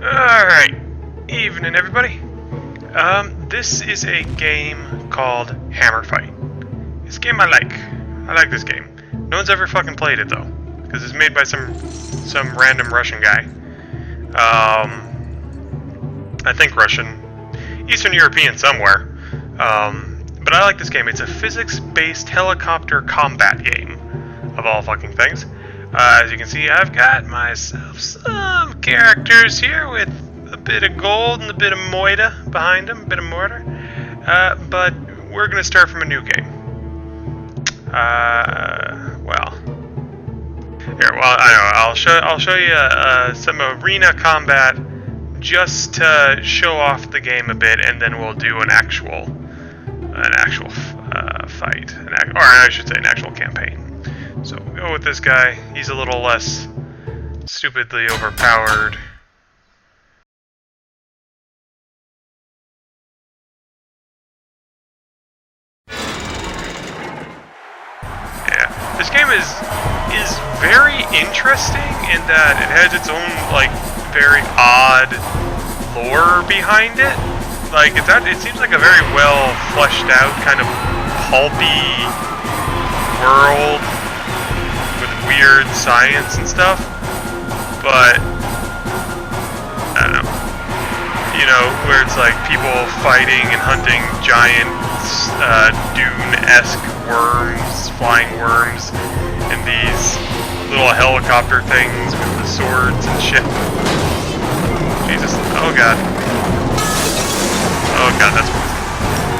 Alright, evening everybody. This is a game called Hammerfight. It's a game I like. I like this game. No one's ever fucking played it though, because it's made by some random Russian guy. I think Russian, Eastern European somewhere. But I like this game. It's a physics-based helicopter combat game, of all fucking things. As you can see, I've got myself some characters here with a bit of gold and a bit of moida behind them, a bit of mortar. But we're gonna start from a new game. I'll show you some arena combat just to show off the game a bit, and then we'll do an actual fight, or I should say an actual campaign. So we'll go with this guy. He's a little less stupidly overpowered. Yeah, this game is very interesting in that it has its own like very odd lore behind it. Like it seems like a very well fleshed out kind of pulpy world with weird science and stuff, but I don't know. You know, where it's like people fighting and hunting giant Dune-esque worms, flying worms, and these little helicopter things with the swords and shit. Jesus. Oh god. Oh god, that's poison.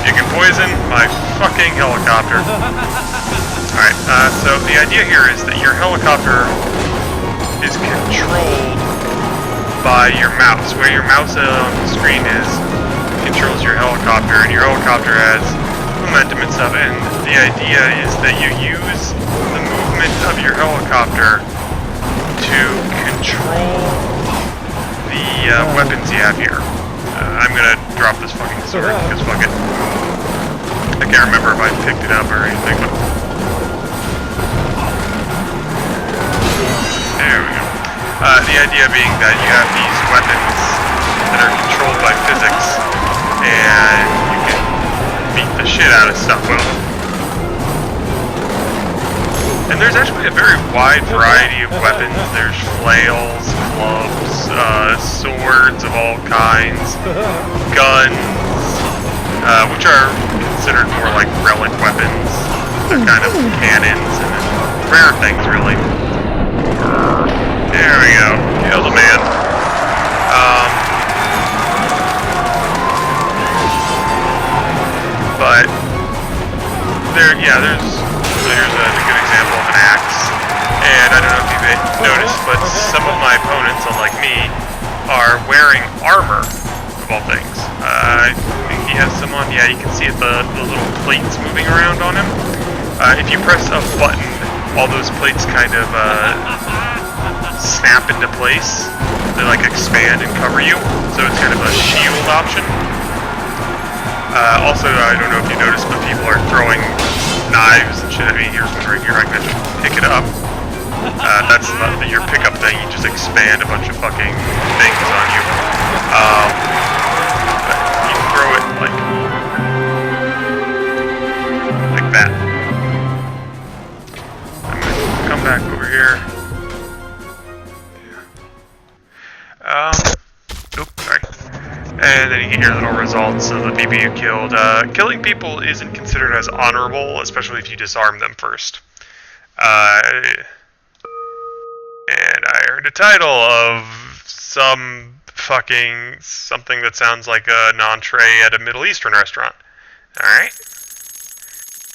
You can poison my fucking helicopter. Alright, so the idea here is that your helicopter is controlled by your mouse. Where your mouse on the screen is controls your helicopter, and your helicopter has momentum and stuff, and the idea is that you use the movement of your helicopter to control the weapons you have here. I'm gonna drop this fucking sword, because fuck it. I can't remember if I picked it up or anything, but... There we go. The idea being that you have these weapons that are controlled by physics, and you can beat the shit out of stuff with them. And there's actually a very wide variety of weapons. There's flails, clubs, swords of all kinds, guns, which are considered more like relic weapons. They're kind of cannons and rare things, really. There we go. Killed a man. But there's here's a good example of an axe. And I don't know if you've noticed, but some of my opponents, unlike me, are wearing armor, of all things. I think he has some on. Yeah, you can see the little plates moving around on him. If you press a button, all those plates kind of snap into place. They like expand and cover you, so it's kind of a shield option. Also, I don't know if you noticed, but people are throwing knives and shit at me. Here's one right here. I can just pick it up. That's your pickup thing. You just expand a bunch of fucking things on you. But you can throw it like that. I'm gonna come back over here. Oops, sorry. And then you get your little results of the people you killed. Killing people isn't considered as honorable, especially if you disarm them first. And I earned a title of something that sounds like an entree at a Middle Eastern restaurant. Alright.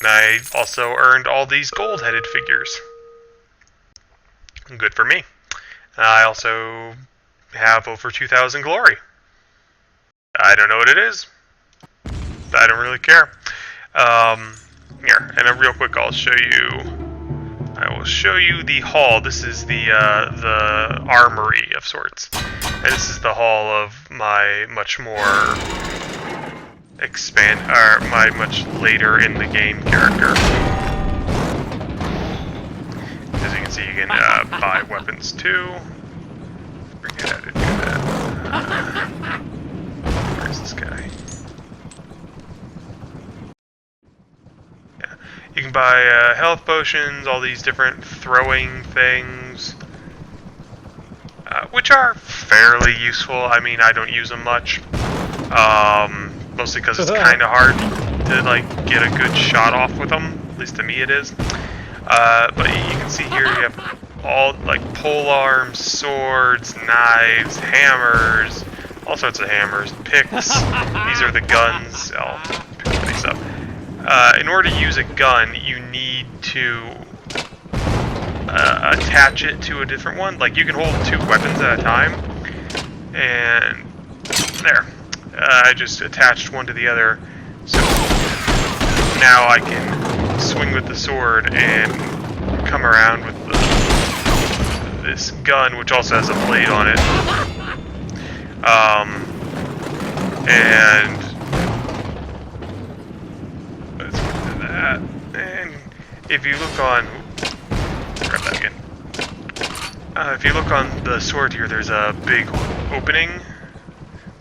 And I also earned all these gold-headed figures. Good for me. I also have over 2,000 glory. I don't know what it is. I don't really care. Here, and real quick, I will show you the hall. This is the armory of sorts, and this is the hall of my much more my much later in the game character. As you can see, you can buy weapons too. Forget how to do that. Where's this guy? Yeah. You can buy health potions, all these different throwing things, which are fairly useful. I mean, I don't use them much, mostly because it's kind of hard to like get a good shot off with them. At least to me, it is. But you can see here you have all like pole arms, swords, knives, hammers, all sorts of hammers, picks. These are the guns. I'll pick these up. In order to use a gun, you need to attach it to a different one. Like you can hold 2 weapons at a time, and there. I just attached one to the other, so now I can swing with the sword and come around with this gun, which also has a blade on it. And let's get to that. And if you look on, grab that again. If you look on the sword here, there's a big opening,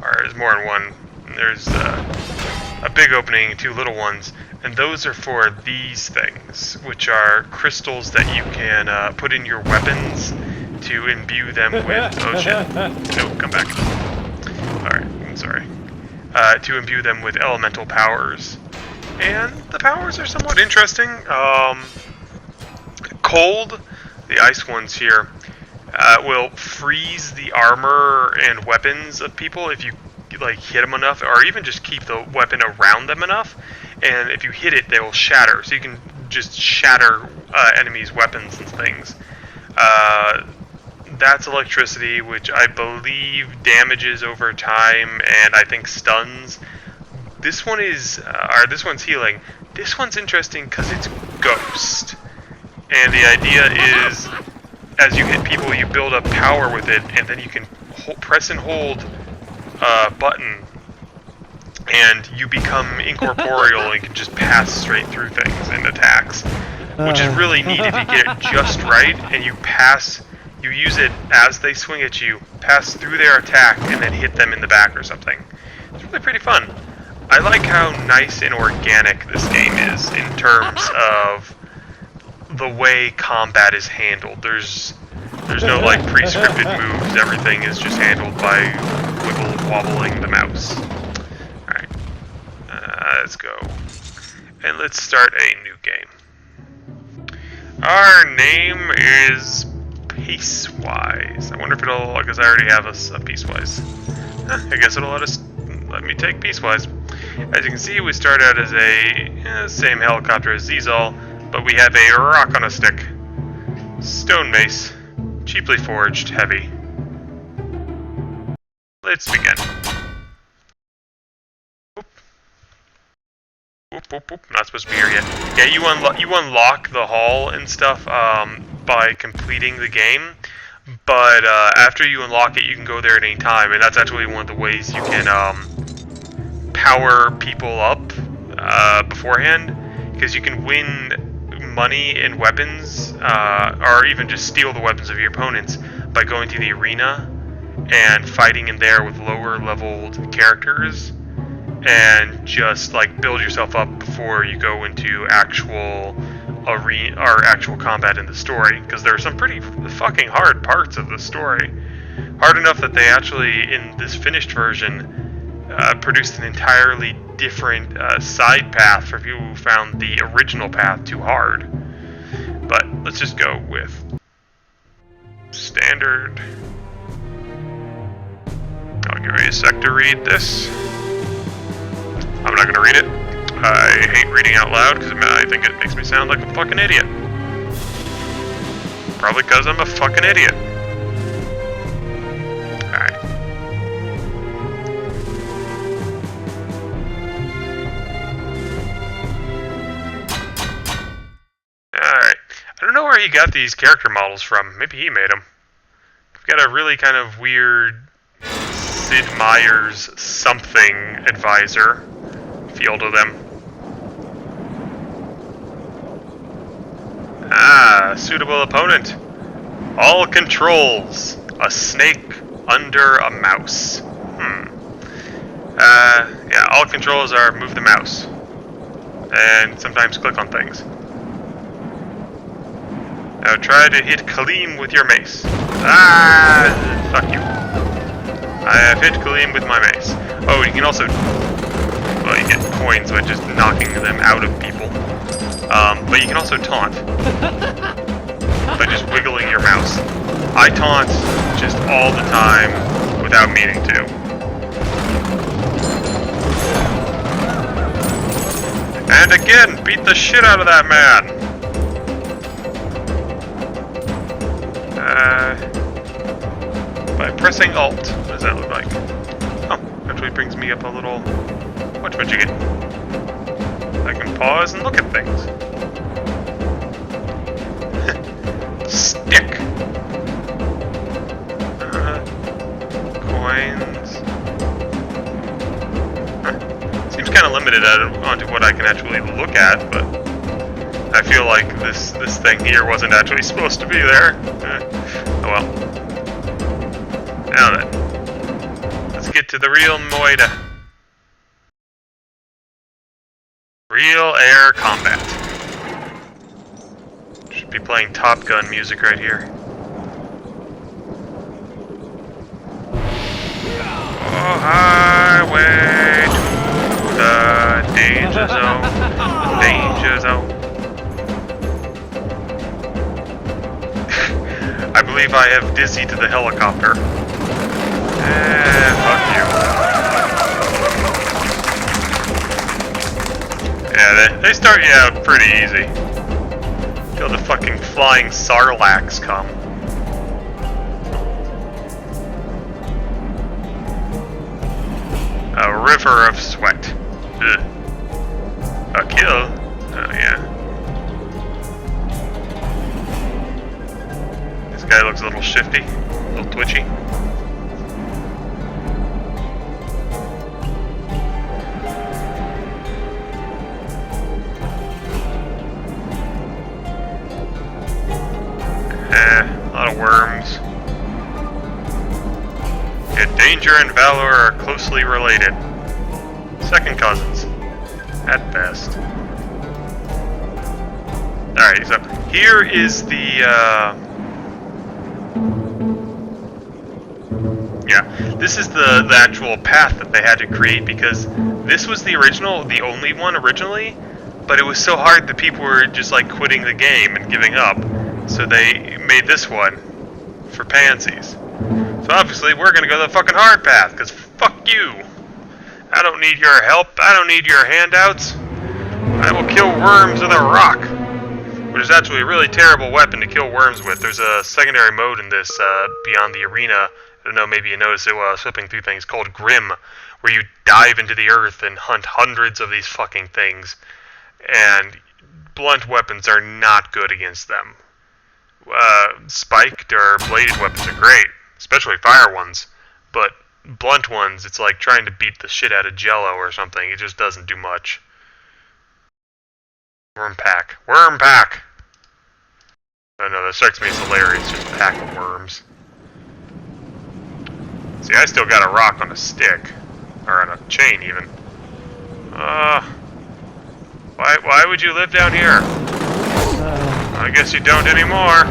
or there's more than one. There's a big opening and 2 little ones, and those are for these things, which are crystals that you can put in your weapons to imbue them with. Oh shit! No, come back. All right, I'm sorry. To imbue them with elemental powers, and the powers are somewhat interesting. Cold, the ice ones here, will freeze the armor and weapons of people if you like hit them enough, or even just keep the weapon around them enough. And if you hit it, they will shatter. So you can just shatter enemies' weapons and things. That's electricity, which I believe damages over time, and I think stuns. This one is, or this one's healing. This one's interesting because it's ghost. And the idea is, as you hit people, you build up power with it, and then you can press and hold a button, and you become incorporeal and can just pass straight through things and attacks, which is really neat if you get it just right, and you use it as they swing at you, pass through their attack, and then hit them in the back or something. It's really pretty fun. I like how nice and organic this game is in terms of the way combat is handled. There's no like pre-scripted moves. Everything is just handled by wobbling the mouse. Alright, let's go. And let's start a new game. Our name is Piecewise. I wonder if it'll, because I already have a Piecewise. I guess it'll let me take Piecewise. As you can see, we start out as a same helicopter as these all, but we have a rock on a stick. Stone mace. Cheaply forged, heavy. Let's begin. Whoop. Not supposed to be here yet. Yeah, you unlock the hall and stuff by completing the game, but after you unlock it, you can go there at any time, and that's actually one of the ways you can power people up beforehand, because you can win money and weapons, or even just steal the weapons of your opponents by going to the arena and fighting in there with lower leveled characters, and just like build yourself up before you go into actual arena or actual combat in the story, because there are some pretty fucking hard parts of the story. Hard enough that they actually, in this finished version, produced an entirely different side path for people who found the original path too hard. But let's just go with standard. I'll give you a sec to read this. I'm not going to read it. I hate reading out loud because I think it makes me sound like a fucking idiot. Probably because I'm a fucking idiot. Alright. Alright. I don't know where he got these character models from. Maybe he made them. We've got a really kind of weird Sid Meier's something advisor feel to them. Ah, suitable opponent. All controls. A snake under a mouse. Yeah, all controls are move the mouse. And sometimes click on things. Now try to hit Kaleem with your mace. Ah, fuck you. I have hit Kaleem with my mace. Oh, you can also, well, you get coins by just knocking them out of people. But you can also taunt by just wiggling your mouse. I taunt just all the time without meaning to. And again, beat the shit out of that man. By pressing Alt. What does that look like? Oh, actually brings me up a little... whatchamajigget. I can pause and look at things. Stick. Coins. Seems kind of limited onto what I can actually look at, but I feel like this thing here wasn't actually supposed to be there. Oh well. Now then, let's get to the real moida. Real air combat. Should be playing Top Gun music right here. Oh, highway to the danger zone. Danger zone. I believe I have dizzy to the helicopter. Fuck you. Yeah, they start you out pretty easy. Till the fucking flying sarlaccs come. A river of sweat. Ugh. A kill? Oh yeah. This guy looks a little shifty, a little twitchy. A lot of worms. Yeah, danger and valor are closely related. Second cousins, at best. Alright, so here is the, yeah, this is the actual path that they had to create, because this was the only one originally, but it was so hard that people were just like quitting the game and giving up. So they made this one for pansies. So obviously we're gonna go the fucking hard path, because fuck you. I don't need your help, I don't need your handouts. I will kill worms with a rock. Which is actually a really terrible weapon to kill worms with. There's a secondary mode in this, beyond the arena. I don't know, maybe you noticed it while I was flipping through things, called Grim, where you dive into the earth and hunt hundreds of these fucking things. And blunt weapons are not good against them. Spiked or bladed weapons are great, especially fire ones, but blunt ones, it's like trying to beat the shit out of Jello or something. It just doesn't do much. Worm pack. Worm pack! I know, that strikes me as hilarious, just a pack of worms. See, I still got a rock on a stick, or on a chain even. Why would you live down here? I guess you don't anymore.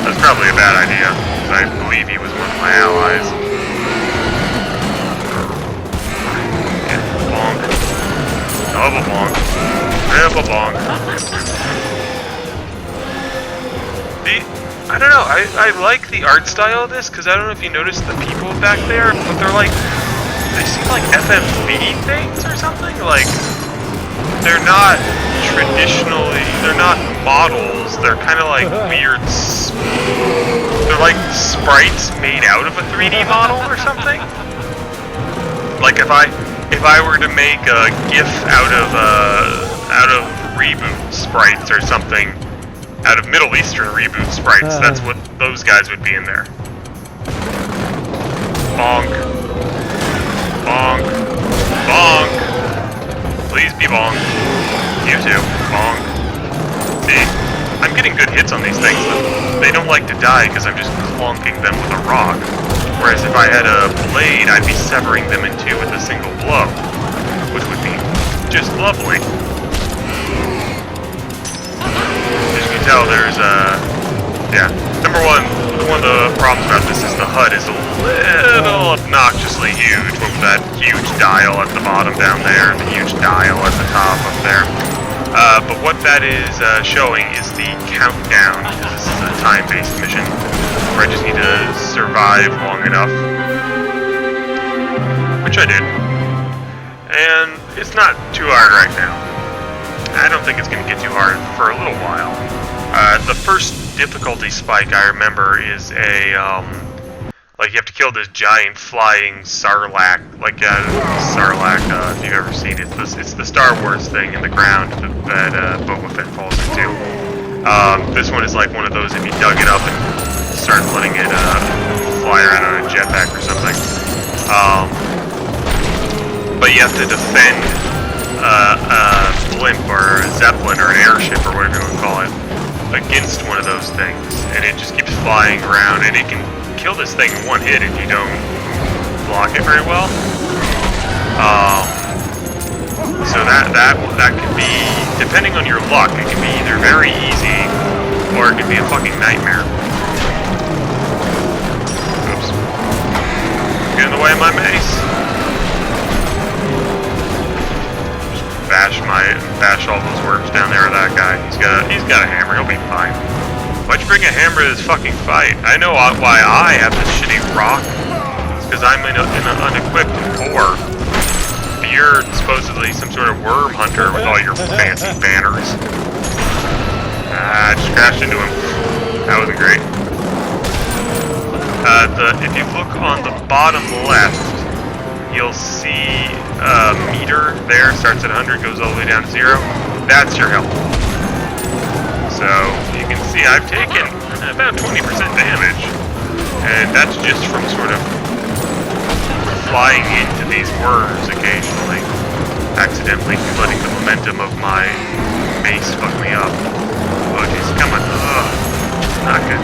That's probably a bad idea, because I believe he was one of my allies. Yeah, bonk. Double bonk. Triple bonk. I don't know, I like the art style of this, because I don't know if you noticed the people back there, but they're like, they seem like FMV things or something, like, they're not traditionally, they're not models, they're kind of like weird, they're like sprites made out of a 3D model or something. Like if I were to make a GIF out of Reboot sprites or something, out of Middle Eastern Reboot sprites, that's what those guys would be in there. Bonk. Bonk. Bonk. Please be bonk. You too. Bonk. See? I'm getting good hits on these things, but they don't like to die because I'm just clunking them with a rock. Whereas if I had a blade, I'd be severing them in two with a single blow, which would be just lovely. As you can tell, there's yeah. Number one of the problems about this is the HUD is a little obnoxiously huge with that huge dial at the bottom down there, and the huge dial at the top up there. But what that is showing is the countdown. This is a time-based mission where I just need to survive long enough, which I did. And it's not too hard right now. I don't think it's going to get too hard for a little while. The first difficulty spike I remember is a, like you have to kill this giant flying sarlacc, like sarlacc, if you've ever seen it. It's the Star Wars thing in the ground that Boba Fett falls into. This one is like one of those if you dug it up and started letting it fly around on a jetpack or something. But you have to defend a blimp or a zeppelin or an airship or whatever you want to call it against one of those things, and it just keeps flying around, and it can kill this thing in one hit if you don't block it very well. So that can be, depending on your luck, it can be either very easy or it can be a fucking nightmare. Oops. Get in the way of my mace. Bash all those worms down there with that guy. He's got a hammer, he'll be fine. Why'd you bring a hammer to this fucking fight? I know why I have this shitty rock. It's because I'm in an unequipped core. But you're supposedly some sort of worm hunter with all your fancy banners. I just crashed into him. That wasn't great. If you look on the bottom left, you'll see a meter there, starts at 100, goes all the way down to 0. That's your health. So you can see I've taken about 20% damage, and that's just from sort of flying into these worms occasionally, accidentally letting the momentum of my mace fuck me up. Oh jeez, come on. Ugh, not good.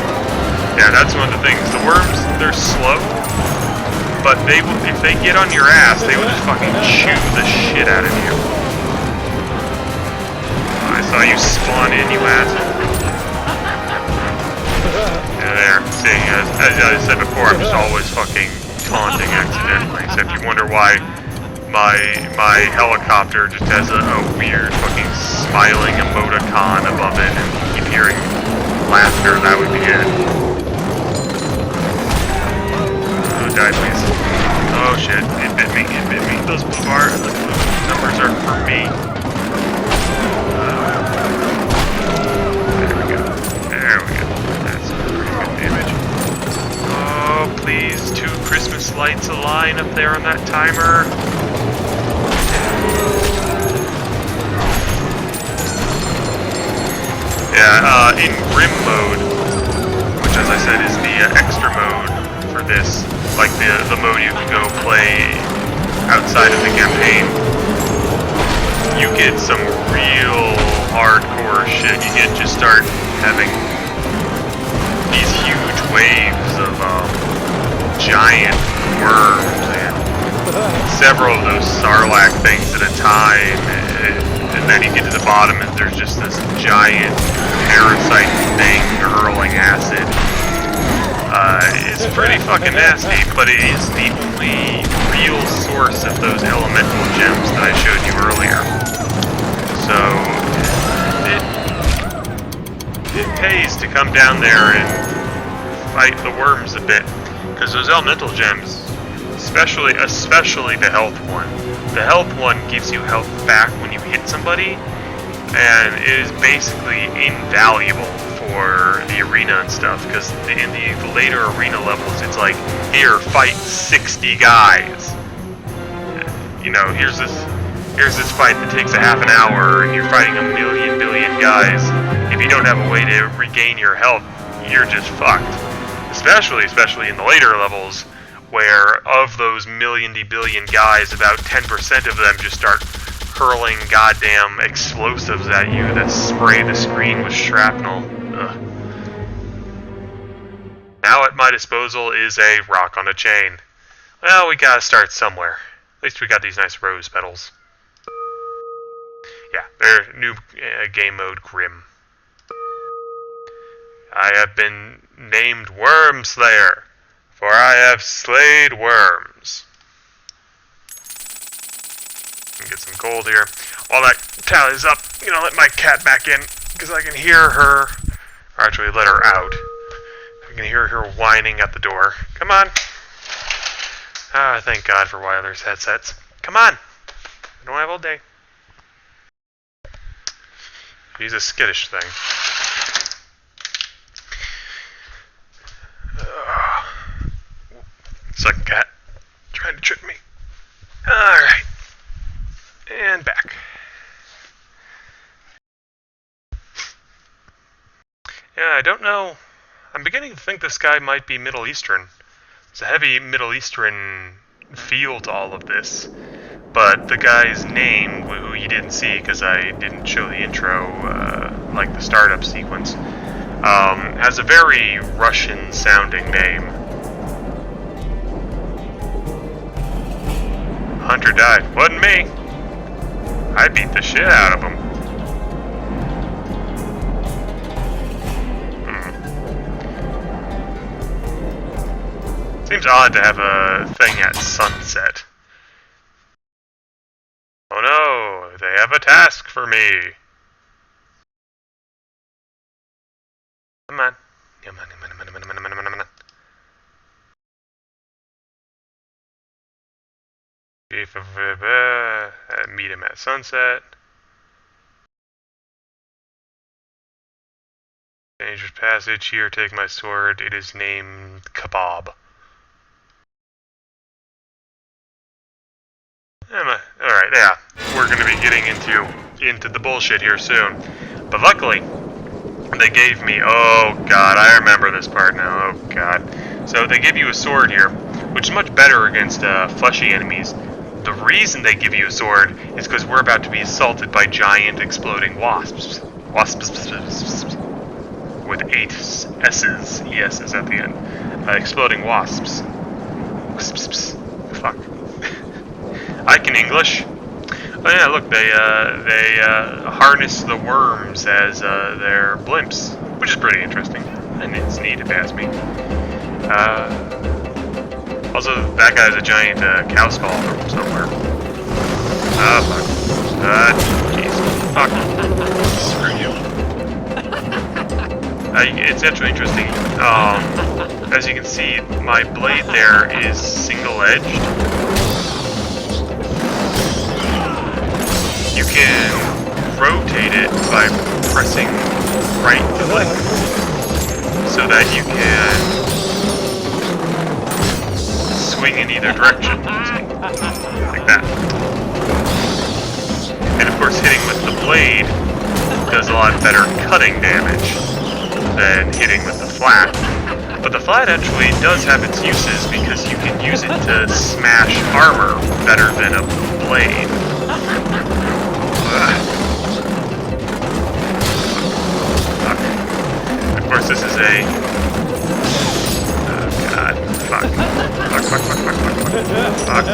Yeah, that's one of the things. The worms, they're slow, but they will, if they get on your ass, they will just fucking chew the shit out of you. I saw you spawn in, you asshole. Yeah, there. See, as I said before, I'm just always fucking taunting accidentally. So if you wonder why my helicopter just has a weird fucking smiling emoticon above it, and you keep hearing laughter, that would be it. Die, please. Oh shit, it bit me, it bit me. Those blue numbers are for me. There we go. There we go. That's pretty good damage. Oh, please, 2 Christmas lights align up there on that timer. Yeah, in Grim mode, which as I said is the extra mode for this, like the mode you can go play outside of the campaign, you get some real hardcore shit. You get just start having these huge waves of giant worms and several of those sarlacc things at a time, and then you get to the bottom and there's just this giant parasite thing hurling acid. It's pretty fucking nasty, but it is the only real source of those elemental gems that I showed you earlier. So, it pays to come down there and fight the worms a bit, because those elemental gems, especially the health one. The health one gives you health back when you hit somebody, and it is basically invaluable for the arena and stuff, because in the later arena levels, it's like, here, fight 60 guys. You know, here's this fight that takes a half an hour, and you're fighting a billion guys. If you don't have a way to regain your health, you're just fucked. Especially in the later levels, where of those billion guys, about 10% of them just start hurling goddamn explosives at you that spray the screen with shrapnel. Ugh. Now at my disposal is a rock on a chain. Well, we gotta start somewhere. At least we got these nice rose petals. Yeah, they're new game mode Grim. I have been named Worm Slayer, for I have slayed worms. Get some gold here. While that tallies up, I'm gonna let my cat back in, because I can hear her, or actually let her out. I can hear her whining at the door. Come on. Ah, thank God for wireless headsets. Come on. I don't have all day. He's a skittish thing. Suck cat. Trying to trick me. Alright. And back. Yeah, I don't know. I'm beginning to think this guy might be Middle Eastern. There's a heavy Middle Eastern feel to all of this. But the guy's name, who you didn't see because I didn't show the intro, like the startup sequence, has a very Russian-sounding name. Hunter died. Wasn't me. I beat the shit out of him. Seems odd to have a thing at sunset. Oh no, they have a task for me. Come on. Come on, come on, come on, come on, come on, come on, come on. Meet him at sunset. Dangerous passage. Here, take my sword. It is named Kebab. Alright, yeah. We're gonna be getting into the bullshit here soon. But luckily, they gave me... Oh god, I remember this part now. Oh god. So they give you a sword here, which is much better against fleshy enemies. The reason they give you a sword is because we're about to be assaulted by giant exploding wasps. Wasps. With 8 S's, ES's at the end. Exploding wasps. Fuck. I can English. Oh yeah, look, they harness the worms as their blimps, which is pretty interesting, and it's neat if you ask me. Also, that guy's a giant cow skull from somewhere. Ah, fuck. Jeez. Fuck. Screw you. It's actually interesting. As you can see, my blade there is single-edged. You can rotate it by pressing right click so that you can swing in either direction, like that. And of course hitting with the blade does a lot better cutting damage than hitting with the flat. But the flat actually does have its uses because you can use it to smash armor better than a blade. Of course, this is a... Oh, God. Fuck. Fuck.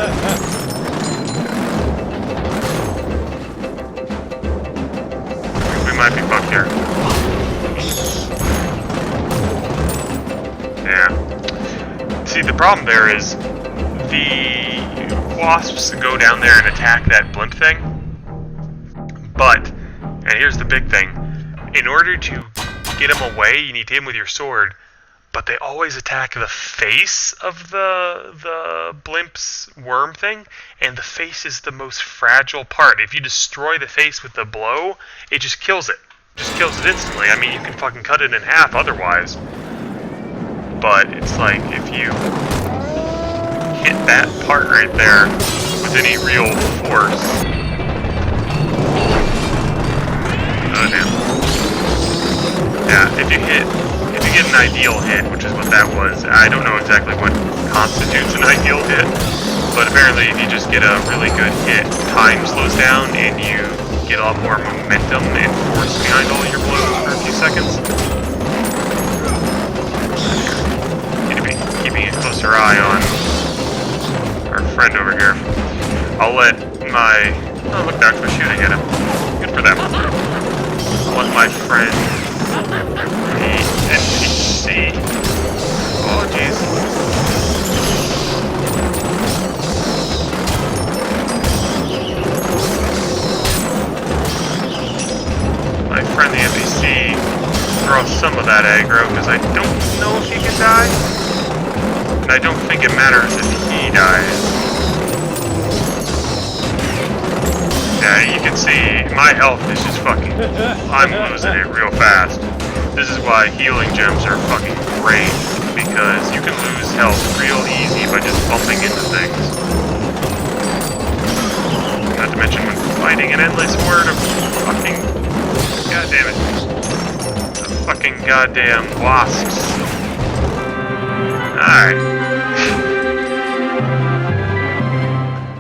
We might be fucked here. Yeah. See, the problem there is the wasps go down there and attack that blimp thing. But, and here's the big thing, in order to get them away, you need to hit them with your sword, but they always attack the face of the blimp's worm thing, and the face is the most fragile part. If you destroy the face with the blow, it just kills it. Just kills it instantly. I mean, you can fucking cut it in half otherwise. But it's like, if you hit that part right there with any real force... Oh, damn. Yeah, if you get an ideal hit, which is what that was, I don't know exactly what constitutes an ideal hit, But apparently if you just get a really good hit, time slows down and you get a lot more momentum and force behind all your blows for a few seconds. Need to be keeping a closer eye on our friend over here. I'll let my... Oh, look, they're actually shooting at him. Good for them. I'll let my friend... the NPC... Oh, jeez. My friend, the NPC, throw some of that aggro, because I don't know if he can die. And I don't think it matters if he dies. Yeah, you can see my health is just fucking... I'm losing it real fast. This is why healing gems are fucking great, because you can lose health real easy by just bumping into things. Not to mention when fighting an endless horde of fucking... God damn it. The fucking goddamn wasps. Alright.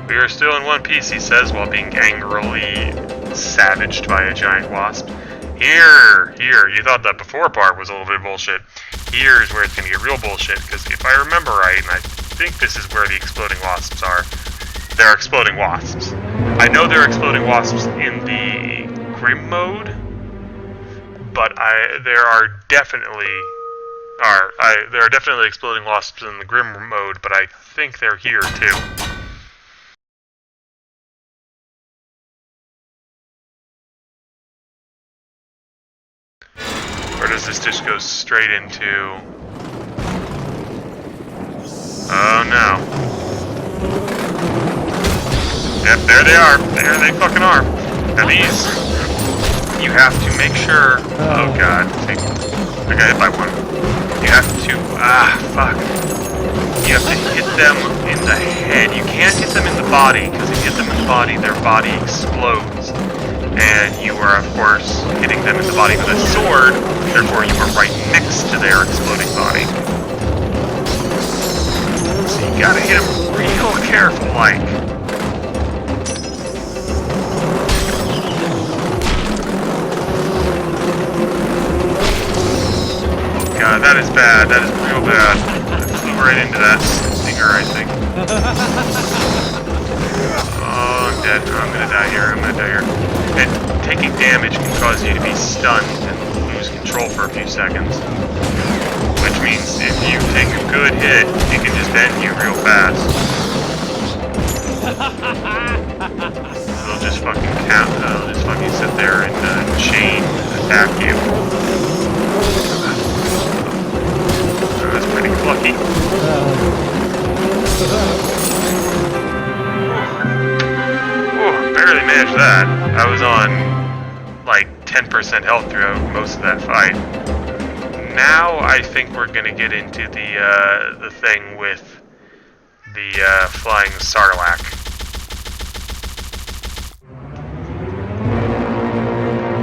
We are still in one piece, he says, while being angrily savaged by a giant wasp. Here! You thought that before part was a little bit of bullshit. Here's where it's gonna get real bullshit, because if I remember right, and I think this is where the exploding wasps are, they're exploding wasps. I know they're exploding wasps in the Grim mode, but there are definitely exploding wasps in the Grim mode, but I think they're here too. Or does this just go straight into... Oh no. Yep, there they are. There they fucking are. Now these, you have to make sure... Oh god. I got hit by one. You have to... fuck. You have to hit them in the head. You can't hit them in the body, because if you hit them in the body, their body explodes. And you are, of course, hitting them in the body with a sword, therefore you are right next to their exploding body. So you gotta hit them real careful, like. Oh god, that is bad. That is real bad. I flew right into that stinger, I think. Oh, I'm dead. I'm gonna die here. And taking damage can cause you to be stunned and lose control for a few seconds. Which means if you take a good hit, it can just end you real fast. They'll just fucking they'll just fucking sit there and chain attack you. That's pretty lucky. Barely managed that. I was on like 10% health throughout most of that fight. Now I think we're gonna get into the thing with the flying Sarlacc.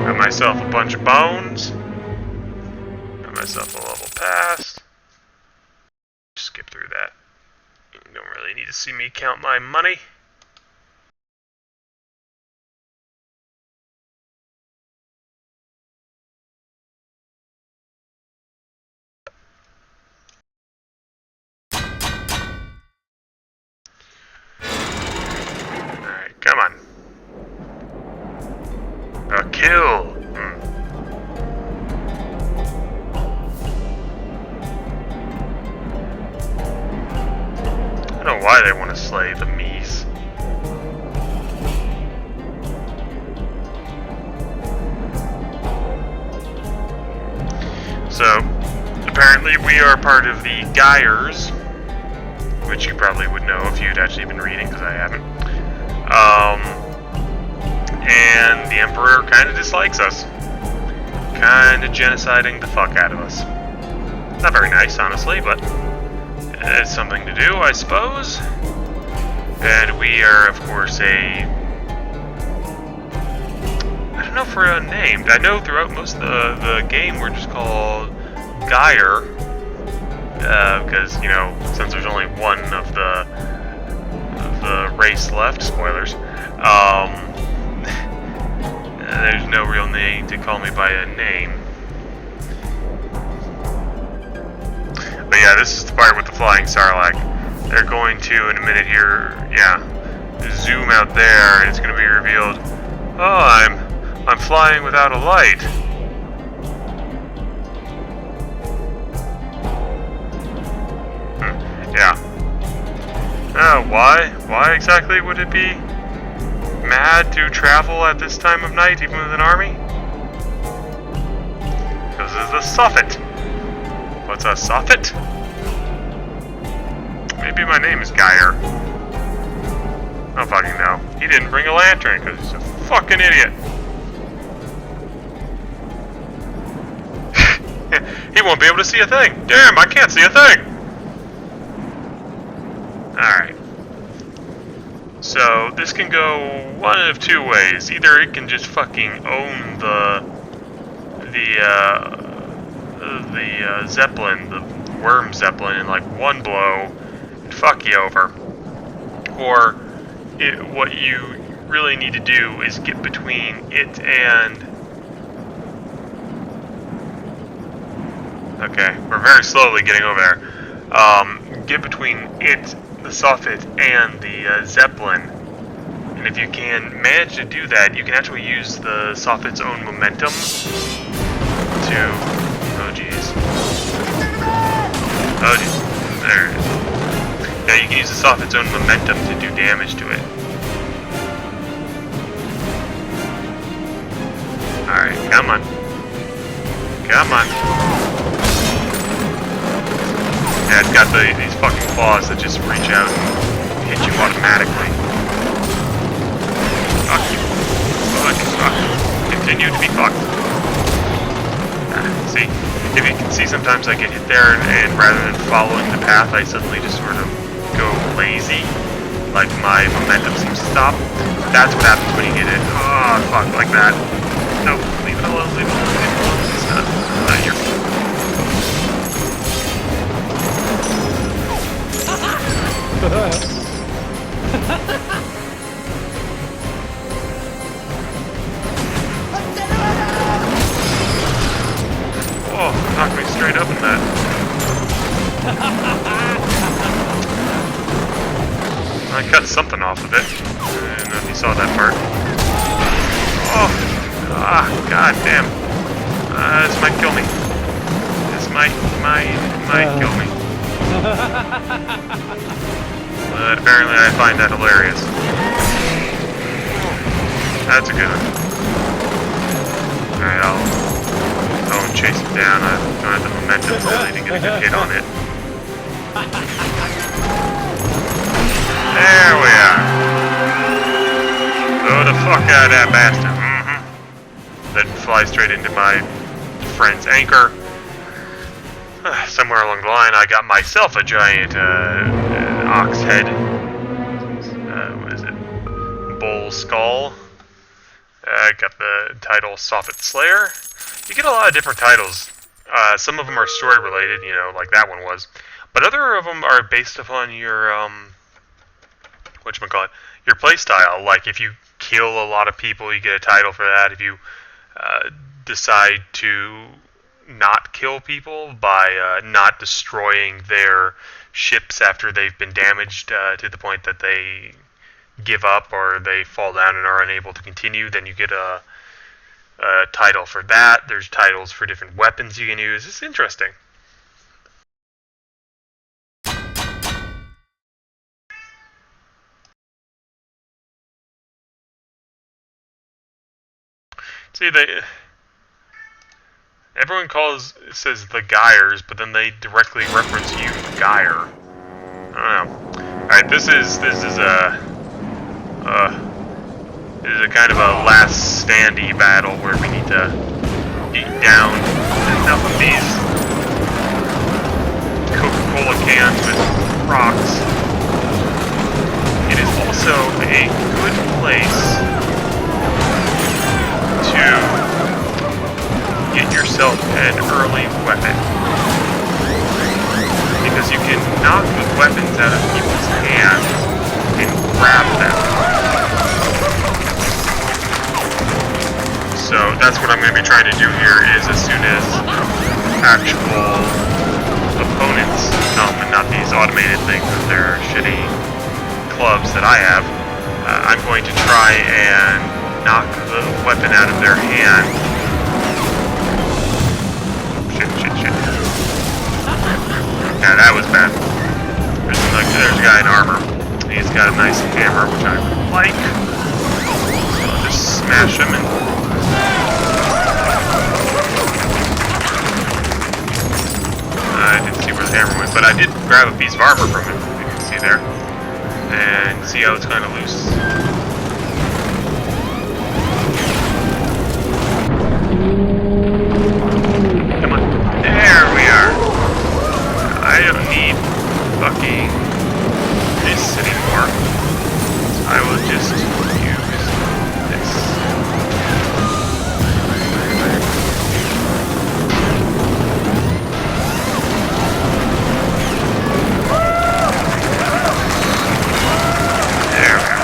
Got myself a bunch of bones. Got myself a level pass. Skip through that. You don't really need to see me count my money. Come on. A kill! I don't know why they want to slay the Mies. So, apparently we are part of the Gyres, which you probably would know if you'd actually been reading, because I haven't. And the Emperor kind of dislikes us. Kind of genociding the fuck out of us. Not very nice, honestly, but it's something to do, I suppose. And we are, of course, I don't know if we're unnamed. I know throughout most of the game we're just called Gyre. Because, you know, since there's only one of the the race left. Spoilers. There's no real need to call me by a name. But yeah, this is the part with the flying Sarlacc. They're going to, in a minute here, yeah, zoom out there, and it's going to be revealed. Oh, I'm flying without a light. Yeah. Why? Why exactly would it be mad to travel at this time of night, even with an army? Because it's a soffit. What's a soffit? Maybe my name is Geyer. I don't fucking know. He didn't bring a lantern because he's a fucking idiot. He won't be able to see a thing. Damn, I can't see a thing. Alright. So, this can go one of two ways. Either it can just fucking own the Zeppelin, the worm Zeppelin, in like one blow, and fuck you over. Or, what you really need to do is get between it and... Okay, we're very slowly getting over there. Get between it, the soffit, and the Zeppelin. And if you can manage to do that, you can actually use the soffit's own momentum to... Oh jeez. Oh jeez. There it is. Yeah, you can use the soffit's own momentum to do damage to it. Alright, come on. Come on. Yeah, it's got these fucking claws that just reach out and hit you automatically. Fuck you. Fuck. Continue to be fucked. See? If you can see, sometimes I get hit there, and rather than following the path, I suddenly just sort of go lazy. Like my momentum seems to stop. That's what happens when you get it. Oh, fuck, like that. No, leave it alone, leave it alone, leave it alone. It's not your fault. Oh, knocked me straight up in that. I cut something off of it. I don't know if you saw that part. Oh, god damn. This might kill me. This might kill me. But apparently I find that hilarious. That's a good one. Alright, I'll go and chase it down. I don't have the momentum really to get a good hit on it. There we are. Blow the fuck out of that bastard. Then fly straight into my friend's anchor. Somewhere along the line, I got myself a giant ox head. What is it? Bull skull. I got the title Soffit Slayer. You get a lot of different titles. Some of them are story related, you know, like that one was. But other of them are based upon your whatchamacallit, your playstyle. Like if you kill a lot of people, you get a title for that. If you decide to not kill people by not destroying their ships after they've been damaged to the point that they give up or they fall down and are unable to continue, then you get a title for that. There's titles for different weapons you can use. It's interesting. See, everyone says the Geyers, but then they directly reference you, Geyer. I don't know. Alright, this is a kind of a last standy battle where we need to eat down enough of these Coca-Cola cans with rocks. It is also a good place to get yourself an early weapon, because you can knock the weapons out of people's hands and grab them. So that's what I'm going to be trying to do here, is as soon as actual opponents come, and not these automated things with their shitty clubs that I have, I'm going to try and knock the weapon out of their hand. Shit. Yeah, that was bad. There's a guy in armor. He's got a nice hammer, which I like. So I'll just smash him and... I didn't see where the hammer went, but I did grab a piece of armor from him, you can see there. And see how it's kind of loose. Come on. There we are. I don't need fucking this anymore. I will just use this. There we go.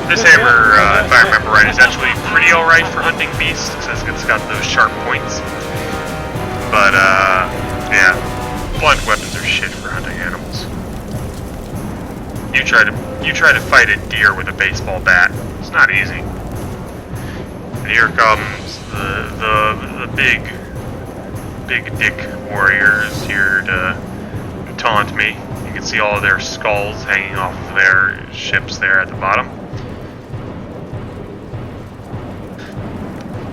This hammer, if I remember right, is actually pretty alright for hunting beasts, since it's got those sharp points. But, yeah, blunt weapons are shit for hunting animals. You try to fight a deer with a baseball bat. It's not easy. And here comes the big dick warriors here to taunt me. You can see all of their skulls hanging off of their ships there at the bottom.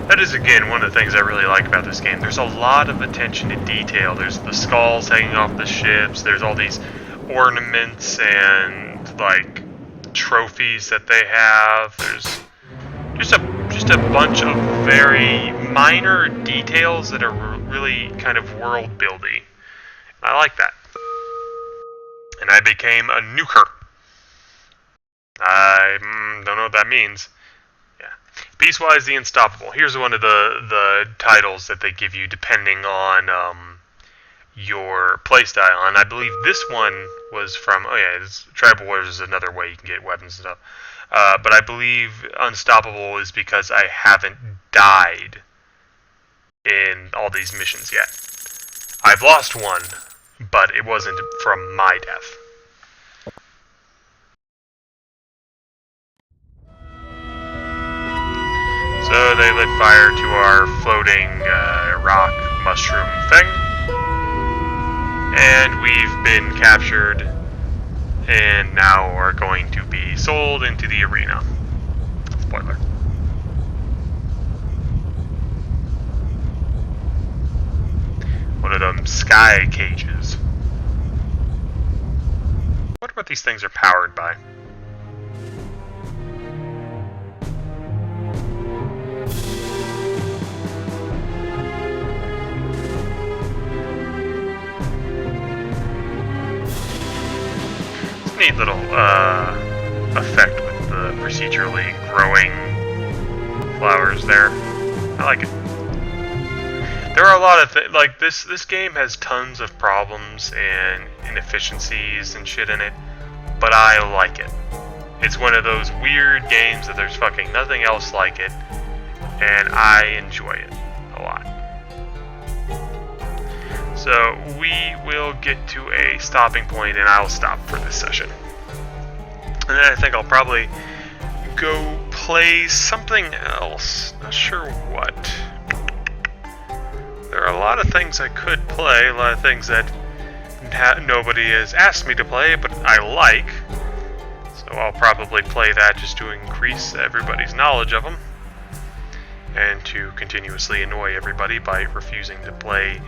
That is, again, one of the things I really like about this game. There's a lot of attention to detail. There's the skulls hanging off the ships. There's all these ornaments and, like, trophies that they have. There's just a bunch of very minor details that are really kind of world-building. I like that. And I became a nuker. I don't know what that means. Piecewise the Unstoppable. Here's one of the titles that they give you depending on your playstyle. And I believe this one was from... Oh yeah, Tribal Wars is another way you can get weapons and stuff. But I believe Unstoppable is because I haven't died in all these missions yet. I've lost one, but it wasn't from my death. So they lit fire to our floating rock mushroom thing. And we've been captured and now are going to be sold into the arena. Spoiler. One of them sky cages. I wonder what these things are powered by. Neat little effect with the procedurally growing flowers there. I like it. There are a lot of things, like this game has tons of problems and inefficiencies and shit in it, but I like it. It's one of those weird games that there's fucking nothing else like it, and I enjoy it a lot. So we will get to a stopping point, and I'll stop for this session. And then I think I'll probably go play something else. Not sure what. There are a lot of things I could play, a lot of things that nobody has asked me to play, but I like. So I'll probably play that just to increase everybody's knowledge of them. And to continuously annoy everybody by refusing to play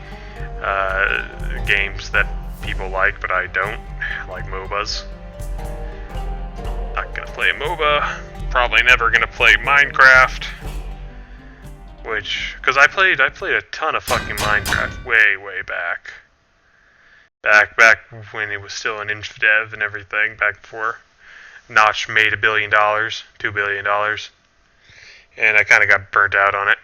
games that people like, but I don't, like MOBAs. Not gonna play a MOBA. Probably never gonna play Minecraft. Because I played a ton of fucking Minecraft way back. Back when it was still an infdev and everything, back before Notch made $1 billion, $2 billion. And I kind of got burnt out on it.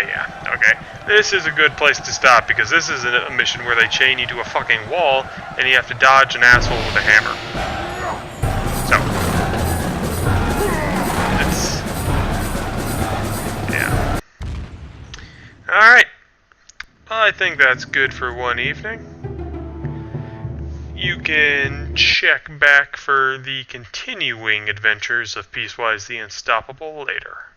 Yeah, okay. this is a good place to stop, because this is a mission where they chain you to a fucking wall, and you have to dodge an asshole with a hammer. So, it's... yeah. Alright. I think that's good for one evening. You can check back for the continuing adventures of Piecewise the Unstoppable later.